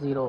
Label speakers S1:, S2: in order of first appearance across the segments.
S1: 0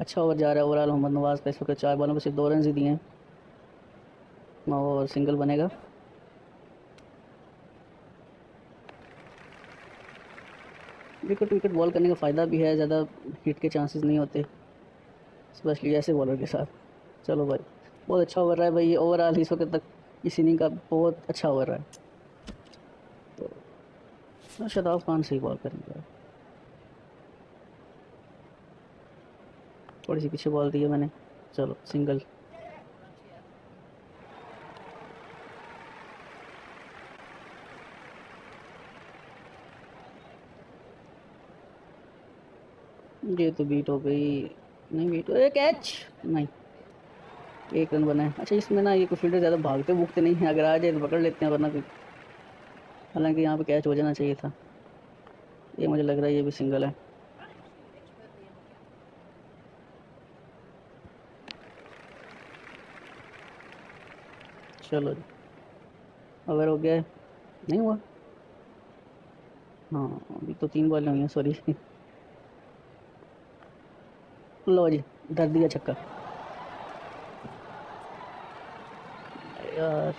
S1: अच्छा ओवर जा रहा है ओवरऑल मोहम्मद नवाज़ का। इस वक्त 4 बॉलों पे सिर्फ 2 रन ही दिए हैं और सिंगल बनेगा। विकेट विकेट बॉल करने का फ़ायदा भी है, ज़्यादा हिट के चांसेस नहीं होते स्पेशली ऐसे बॉलर के साथ। चलो भाई बहुत अच्छा ओवर रहा है भाई ये ओवरऑल इस वक्त तक इस इनिंग का बहुत अच्छा ओवर रहा है। तो शादाब खान से ही बॉल करेंगे। थोड़ी सी पीछे बॉल दी है मैंने। चलो सिंगल। ये तो बीट हो गई। नहीं बीट हो कैच नहीं। 1 रन बना है। अच्छा इसमें ना ये कोई फील्डर ज़्यादा भागते भूगते नहीं है, अगर आ जाए तो पकड़ लेते हैं वरना हालांकि यहाँ पे कैच हो जाना चाहिए था। ये मुझे लग रहा है ये भी सिंगल है। चलो जी ओवर हो गया है। नहीं हुआ। हाँ अभी तो 3 बॉल हुई हैं सॉरी। लो जी धर दिया छक्का। यार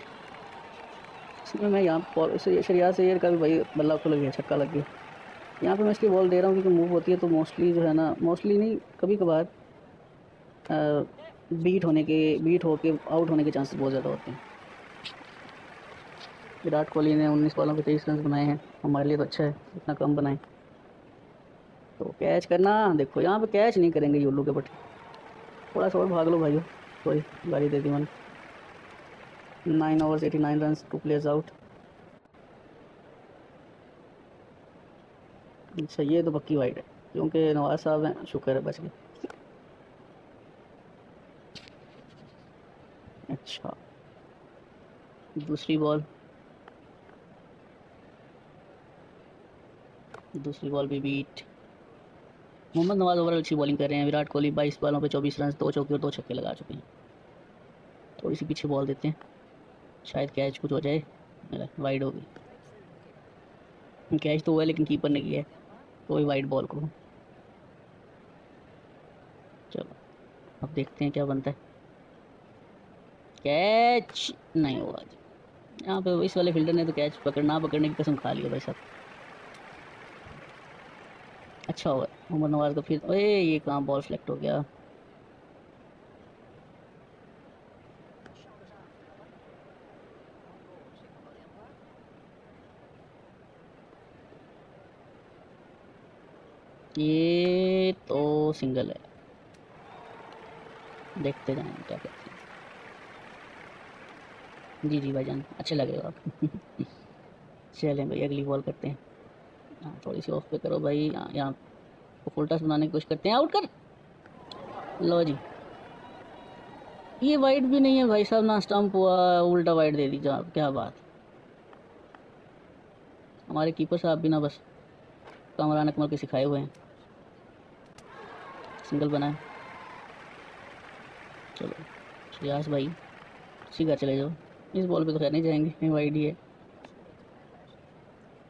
S1: इसमें मैं यहाँ शरियात अय्यर का भी भाई बल्ला को लग गया, छक्का लग गया। यहाँ पे मैं इसलिए बॉल दे रहा हूँ क्योंकि मूव होती है तो मोस्टली जो है ना, मोस्टली नहीं कभी कभार बीट होके आउट होने के चांसेस बहुत ज़्यादा होते हैं। विराट कोहली ने 19 बॉलों पे 23 रन बनाए हैं, हमारे लिए तो अच्छा है इतना कम बनाए। तो कैच करना, देखो यहाँ पे कैच नहीं करेंगे योलू के बट थोड़ा सा और भाग लो भाइयों। सॉरी गाड़ी दे दी मैंने। 9 overs 89 रन, 2 players आउट। अच्छा ये तो पक्की वाइड है क्योंकि नवाज साहब हैं, शुक्र है बच गए। अच्छा दूसरी बॉल भी बीट। मोहम्मद नवाज ओवरऑल अच्छी बॉलिंग कर रहे हैं। विराट कोहली 22 बॉलों पे 24 रन, 2 चौके और 2 छक्के लगा चुके हैं। थोड़ी सी पीछे बॉल देते हैं, शायद कैच कुछ हो जाए। वाइड हो गई। कैच तो हुआ है लेकिन कीपर ने किया है तो वही वाइड बॉल को। चलो अब देखते हैं क्या बनता है। कैच नहीं हुआ। यहाँ पे इस वाले फील्डर ने तो कैच पकड़ने की कसम खा लिया भाई साहब। अच्छा हुआ मोहम्मद नवाज का फिर, ओए ये कहाँ बॉल सेलेक्ट हो गया। ये तो सिंगल है, देखते जाएंगे क्या करते हैं। जी जी भाईजान अच्छे लग रहे हो आप। चलें भाई अगली बॉल करते हैं। हाँ थोड़ी सी ऑफ पे करो भाई। यहाँ को फुल टॉस बनाने की कोशिश करते हैं, आउट कर लो जी। ये वाइड भी नहीं है भाई साहब, ना स्टंप हुआ, उल्टा वाइड दे दीजिए। क्या बात। हमारे कीपर साहब भी ना बस कामरान अकमल के सिखाए हुए हैं। सिंगल बना है। चलो श्रेयास भाई सीधा चले जाओ। इस बॉल पे तो खैर नहीं जाएंगे, वाइड ही है।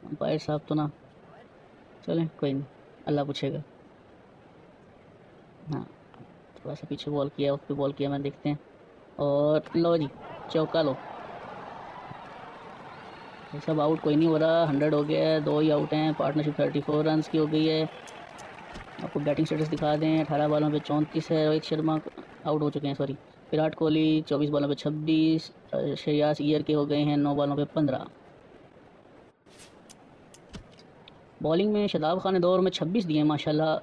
S1: अंपायर साहब तो ना, चलें कोई नहीं, अल्लाह पूछेगा। हाँ थोड़ा सा पीछे बॉल किया, उस पर बॉल किया मैंने, देखते हैं। और लो जी चौका लो। ये सब आउट कोई नहीं हो रहा, 100 हो गया है, 2 ही आउट हैं। पार्टनरशिप 34 रन की हो गई है। आपको बैटिंग स्टेटस दिखा दें, 18 बॉलों पे 34 है। रोहित शर्मा आउट हो चुके हैं सॉरी। विराट कोहली 24 बॉलों पे 26। श्रेयास अय्यर के हो गए हैं 9 बॉलों पे 15। बॉलिंग में शादाब खान ने 2 ओवर में 26 दिए हैं माशाल्लाह।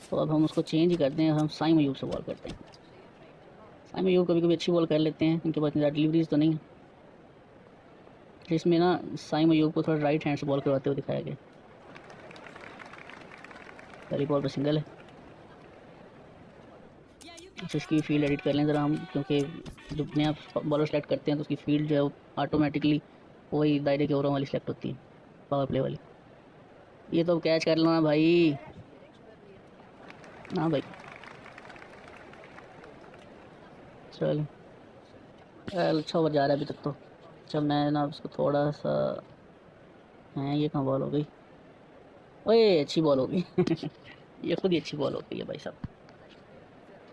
S1: तो अब हम उसको चेंज ही करते हैं, हम साइम अयूब से बॉल करते हैं। साइम अयूब कभी कभी अच्छी बॉल कर लेते हैं, उनके पास ज़्यादा डिलीवरीज तो नहीं है। इसमें ना साइम अयूब को थोड़ा राइट हैंड से बॉल करवाते हुए दिखाया गया। पहली बॉल पर सिंगल है। अच्छा इसकी फील्ड एडिट कर लें ज़रा हम, क्योंकि जब नया बॉलर सेलेक्ट करते हैं तो उसकी फील्ड जो है वो ऑटोमेटिकली वही दायरे के ओवरों वाली सेलेक्ट होती है, पावर प्ले वाली। ये तो कैच कर लो ना भाई। ना भाई चल अच्छा ओवर जा रहा है अभी तक तो। अच्छा मैं ना उसको थोड़ा सा है, ये कहाँ बॉल हो गई। ओए अच्छी बॉल हो गई। ये खुद ही अच्छी बॉल हो गई है भाई साहब।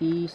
S1: 30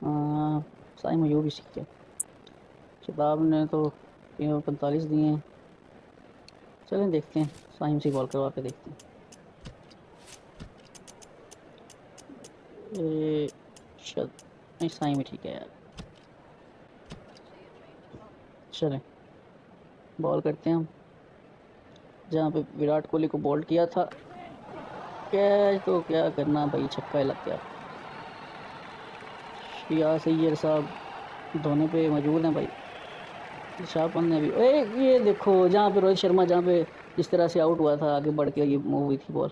S1: साइम अयूब भी सीख गया। शबाब ने तो 45 दिए हैं। चलें देखते हैं, साइम से बॉल करवा के देखते हैं। नहीं, साइम ही ठीक है यार। चलें बॉल करते हैं हम, जहाँ पे विराट कोहली को बॉल्ड किया था। कैच तो क्या करना भाई, छक्का ही लग गया। श्रेयस अय्यर साहब धोने पे मजबूर हैं भाई। ऋषभ पंत ने भी ये देखो, जहाँ पे रोहित शर्मा जहाँ पे जिस तरह से आउट हुआ था, आगे बढ़ के ये मूव हुई थी बॉल,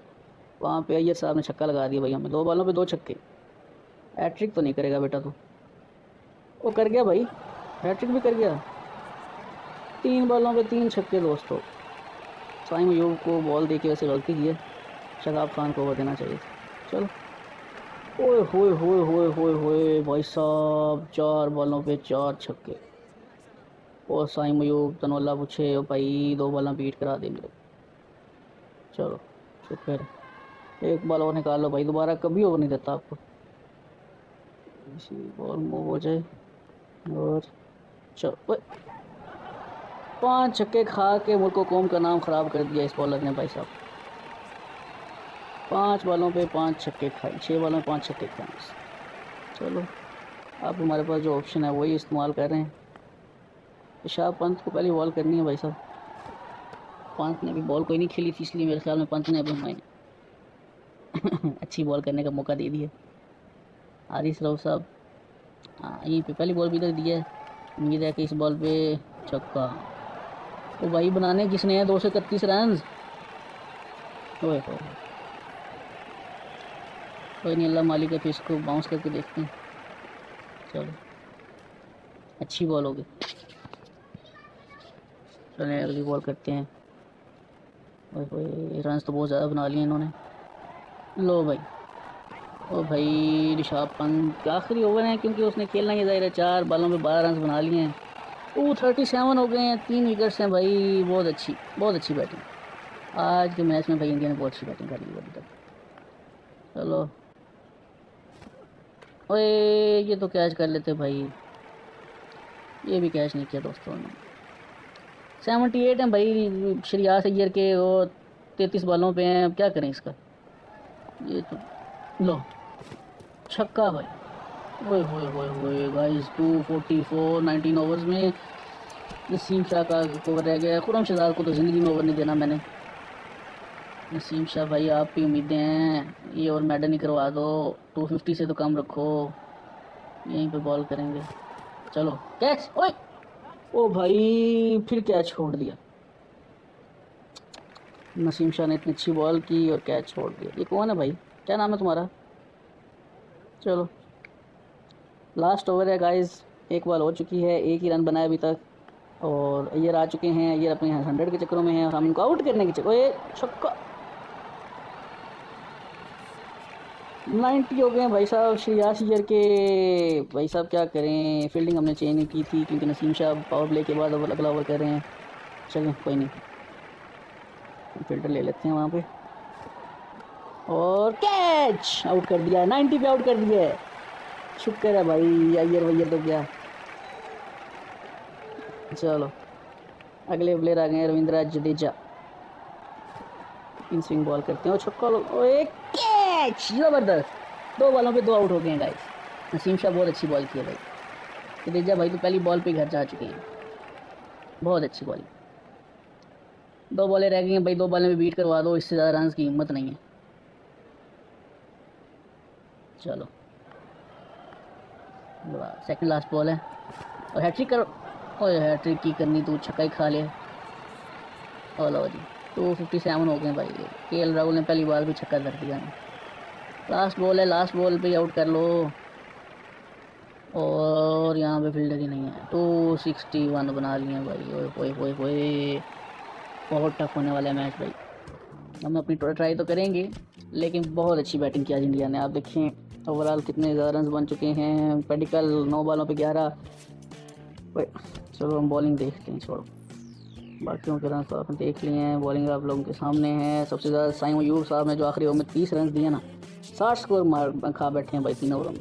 S1: वहाँ पे अय्यर साहब ने छक्का लगा दिया भाई हमें। 2 बॉलों पे 2 छक्के। हैट्रिक तो नहीं करेगा बेटा तू? वो कर गया भाई, हैट्रिक भी कर गया। 3 बॉलों पे 3 छक्के दोस्तों। साइम अयूब को बॉल दे के वैसे गलती की है, शादाब खान को ओवर देना चाहिए था। चलो। ओए होए होए होए होए होए भाई साहब, 4 बॉलों पे 4 छक्के। और साइम अयूब तनोला पूछे भाई, 2 बॉल बीट करा दे मेरे। चलो शुक्र, एक बॉल और निकाल लो भाई, दोबारा कभी ओवर नहीं देता आपको। इसी बॉल मूव हो जाए और चलो। 5 छक्के खा के मुल्क कौम का नाम ख़राब कर दिया इस बॉलर ने भाई साहब। 5 बॉलों पे 5 छक्के खाए, 6 बॉलों में 5 छक्के खाए। चलो अब हमारे पास जो ऑप्शन है वही इस्तेमाल कर रहे हैं। ऋषभ पंत को पहले बॉल करनी है भाई साहब। पंत ने भी बॉल कोई नहीं खेली थी, इसलिए मेरे ख्याल में पंत ने अभी हमें अच्छी बॉल करने का मौका दे दिया। हारिस रऊफ साहब, हाँ यहीं पे पहली बॉल भी इधर दिया है। उम्मीद है कि इस बॉल पे छक्का। तो भाई बनाने किसने है 231 रन। ओए हो, कोई नहीं, अल्लाह मालिक है, फिर इसको बाउंस करके देखते हैं। चलो अच्छी बॉल होगी। चलें अगली बॉल करते हैं। ओए रन तो बहुत ज़्यादा बना लिए इन्होंने। लो भाई, ओ भाई ऋषभ पंत आखिरी ओवर है, क्योंकि उसने खेलना ही ज़ाहिर है। 4 बॉलों में 12 रन बना लिए हैं। 37 हो गए हैं, 3 विकेट्स हैं भाई। बहुत अच्छी बैटिंग आज के मैच में भाई। इंडिया ने बहुत अच्छी बैटिंग कर ली अभी तक। चलो ओए, ये तो कैच कर लेते भाई, ये भी कैच नहीं किया दोस्तों ने। 78 हैं भाई श्रेयस अय्यर के, और 33 बॉलों पे हैं। अब क्या करें इसका, ये तो लो छक्का भाई। ओए होए होए होए गाइस, 244 19 ओवर्स में नसीम शाह का ओवर रह गया। खुरम शहजाद को तो ज़िंदगी में ओवर नहीं देना मैंने। नसीम शाह भाई आपकी उम्मीदें हैं, ये और मैडन ही करवा दो। 250 से तो कम रखो, यहीं पे बॉल करेंगे। चलो कैच। ओए ओ भाई, फिर कैच छोड़ दिया। नसीम शाह ने इतनी अच्छी बॉल की और कैच छोड़ दिया। ये कौन है भाई, क्या नाम है तुम्हारा? चलो लास्ट ओवर है गाइस, एक बॉल हो चुकी है, एक ही रन बनाया अभी तक, और ये आ चुके हैं। ये अपने 100 के चक्करों में हैं, हम इनको आउट करने के चक्कर। ये छक्का, 90 हो गए हैं भाई साहब श्रेयस अय्यर के। भाई साहब क्या करें, फील्डिंग हमने चेंज नहीं की थी, क्योंकि नसीम शाह पावर प्ले के बाद अगला ओवर कर रहे हैं। चलें कोई नहीं, फील्डर ले लेते हैं वहाँ पे, और कैच आउट कर दिया है। 90 पे आउट कर दिया है, शुक्र है भाई। अय्यर वैयर तो क्या। चलो अगले प्लेयर आ गए हैं, Ravindra Jadeja. In swing ball करते हैं, छक्का लो, एक कैच, जबरदस्त। 2 बॉलों पे 2 आउट हो गए हैं गाइस। नसीम शाह बहुत अच्छी बॉल की है भाई। जडेजा भाई तो पहली बॉल पे घर जा चुके हैं, बहुत अच्छी बॉल। 2 बॉलें रह गई हैं भाई, 2 बॉलें में बीट करवा दो, इससे ज़्यादा रन की हिम्मत नहीं है। चलो सेकंड लास्ट बॉल है, और हैट्रिक करो। ओए हैट्रिक की करनी, तू छक्का ही खा लिया। और लो जी 257 हो गए भाई। केएल राहुल ने पहली बार भी छक्का धर दिया। लास्ट बॉल है, लास्ट बॉल पे आउट कर लो, और यहाँ पे फील्डर ही नहीं है। 261 बना लिए भाई। ओए ओए ओए ओए, बहुत टफ होने वाला है मैच भाई। हम अपनी ट्राई तो करेंगे, लेकिन बहुत अच्छी बैटिंग की आज इंडिया ने। आप देखें ओवरऑल कितने ज़्यादा रन बन चुके हैं। पेडिकल 9 बॉलों पे 11। चलो हम बॉलिंग देखते हैं, छोड़ो बाकियों के रन तो आपने देख लिए हैं। बॉलिंग आप लोगों के सामने है। सबसे ज़्यादा साइम अयूब साहब ने जो आखिरी ओवर में 30 रन दिए ना, 60 स्कोर मार खा बैठे हैं भाई 3 ओवरों में।